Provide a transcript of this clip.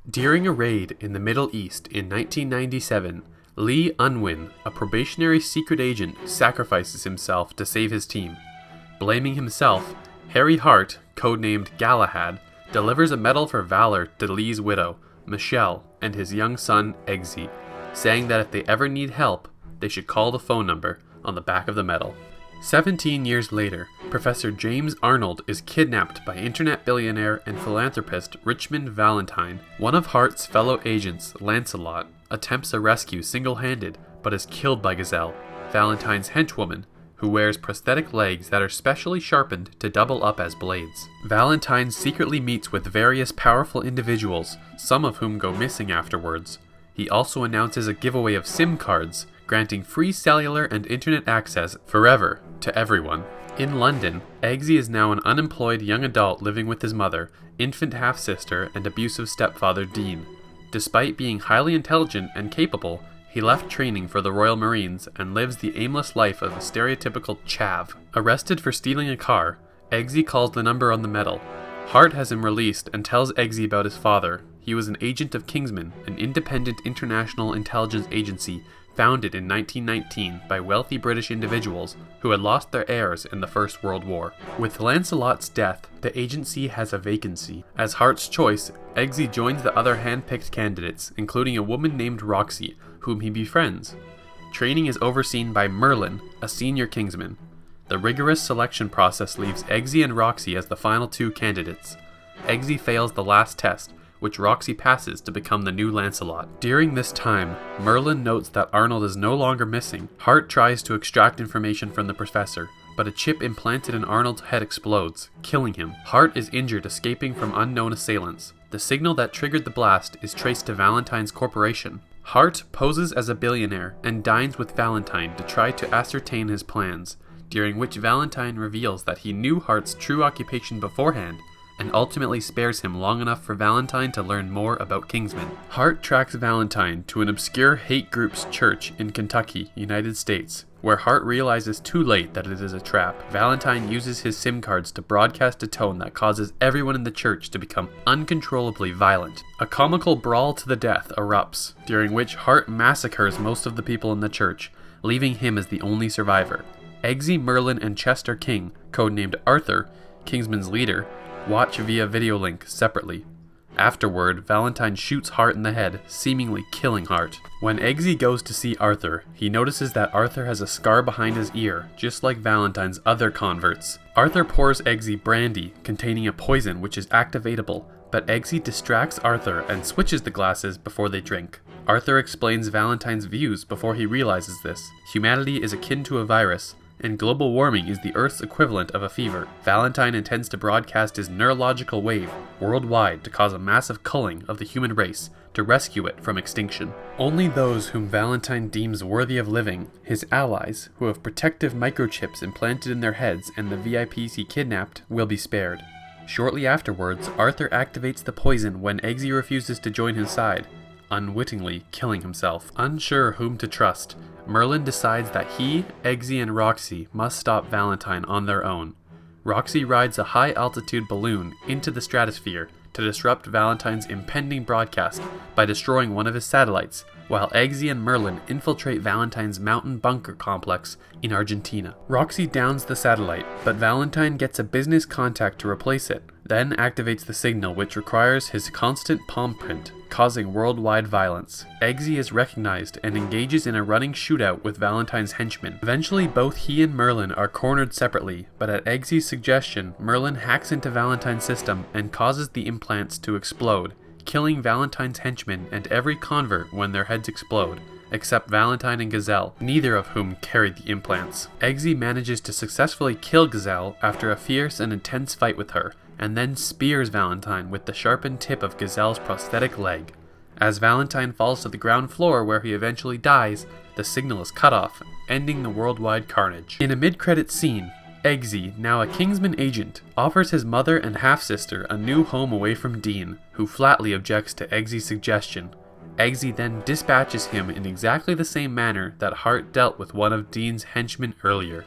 During a raid in the Middle East in 1997, Unwin, a probationary secret agent, sacrifices himself to save his team. Blaming himself, Hart, codenamed Galahad, delivers a medal for valor to Lee's widow, Michelle, and his young son, Eggsy, saying that if they ever need help, they should call the phone number on the back of the medal. 17 years later, Professor James Arnold is kidnapped by internet billionaire and philanthropist Richmond Valentine. One of Hart's fellow agents, Lancelot, attempts a rescue single-handed, but is killed by Gazelle, Valentine's henchwoman, who wears prosthetic legs that are specially sharpened to double up as blades. Valentine secretly meets with various powerful individuals, some of whom go missing afterwards. He also announces a giveaway of SIM cards, granting free cellular and internet access forever to everyone. In London, Eggsy is now an unemployed young adult living with his mother, infant half-sister, and abusive stepfather Dean. Despite being highly intelligent and capable, he left training for the Royal Marines and lives the aimless life of a stereotypical chav. Arrested for stealing a car, Eggsy calls the number on the medal. Hart has him released and tells Eggsy about his father. He was an agent of Kingsman, an independent international intelligence agency founded in 1919 by wealthy British individuals who had lost their heirs in the First World War. With Lancelot's death, the agency has a vacancy. As Hart's choice, Eggsy joins the other hand-picked candidates, including a woman named Roxy, whom he befriends. Training is overseen by Merlin, a senior Kingsman. The rigorous selection process leaves Eggsy and Roxy as the final two candidates. Eggsy fails the last test, which Roxy passes to become the new Lancelot. During this time, Merlin notes that Arnold is no longer missing. Hart tries to extract information from the professor, but a chip implanted in Arnold's head explodes, killing him. Hart is injured escaping from unknown assailants. The signal that triggered the blast is traced to Valentine's corporation. Hart poses as a billionaire and dines with Valentine to try to ascertain his plans, during which Valentine reveals that he knew Hart's true occupation beforehand and ultimately spares him long enough for Valentine to learn more about Kingsman. Hart tracks Valentine to an obscure hate group's church in Kentucky, United States, where Hart realizes too late that it is a trap. Valentine uses his SIM cards to broadcast a tone that causes everyone in the church to become uncontrollably violent. A comical brawl to the death erupts, during which Hart massacres most of the people in the church, leaving him as the only survivor. Eggsy, Merlin, and Chester King, codenamed Arthur, Kingsman's leader, watch via video link separately. Afterward, Valentine shoots Hart in the head, seemingly killing Hart. When Eggsy goes to see Arthur, he notices that Arthur has a scar behind his ear, just like Valentine's other converts. Arthur pours Eggsy brandy containing a poison which is activatable, but Eggsy distracts Arthur and switches the glasses before they drink. Arthur explains Valentine's views before he realizes this. Humanity is akin to a virus, and global warming is the Earth's equivalent of a fever. Valentine intends to broadcast his neurological wave worldwide to cause a massive culling of the human race to rescue it from extinction. Only those whom Valentine deems worthy of living, his allies, who have protective microchips implanted in their heads, and the VIPs he kidnapped, will be spared. Shortly afterwards, Arthur activates the poison when Eggsy refuses to join his side, unwittingly killing himself. Unsure whom to trust, Merlin decides that he, Eggsy, and Roxy must stop Valentine on their own. Roxy rides a high-altitude balloon into the stratosphere to disrupt Valentine's impending broadcast by destroying one of his satellites, while Eggsy and Merlin infiltrate Valentine's mountain bunker complex in Argentina. Roxy downs the satellite, but Valentine gets a business contact to replace it, then activates the signal which requires his constant palm print, causing worldwide violence. Eggsy is recognized and engages in a running shootout with Valentine's henchmen. Eventually, both he and Merlin are cornered separately, but at Eggsy's suggestion, Merlin hacks into Valentine's system and causes the implants to explode, killing Valentine's henchmen and every convert when their heads explode, except Valentine and Gazelle, neither of whom carried the implants. Eggsy manages to successfully kill Gazelle after a fierce and intense fight with her, and then spears Valentine with the sharpened tip of Gazelle's prosthetic leg. As Valentine falls to the ground floor where he eventually dies, the signal is cut off, ending the worldwide carnage. In a mid-credits scene, Eggsy, now a Kingsman agent, offers his mother and half-sister a new home away from Dean, who flatly objects to Eggsy's suggestion. Eggsy then dispatches him in exactly the same manner that Hart dealt with one of Dean's henchmen earlier.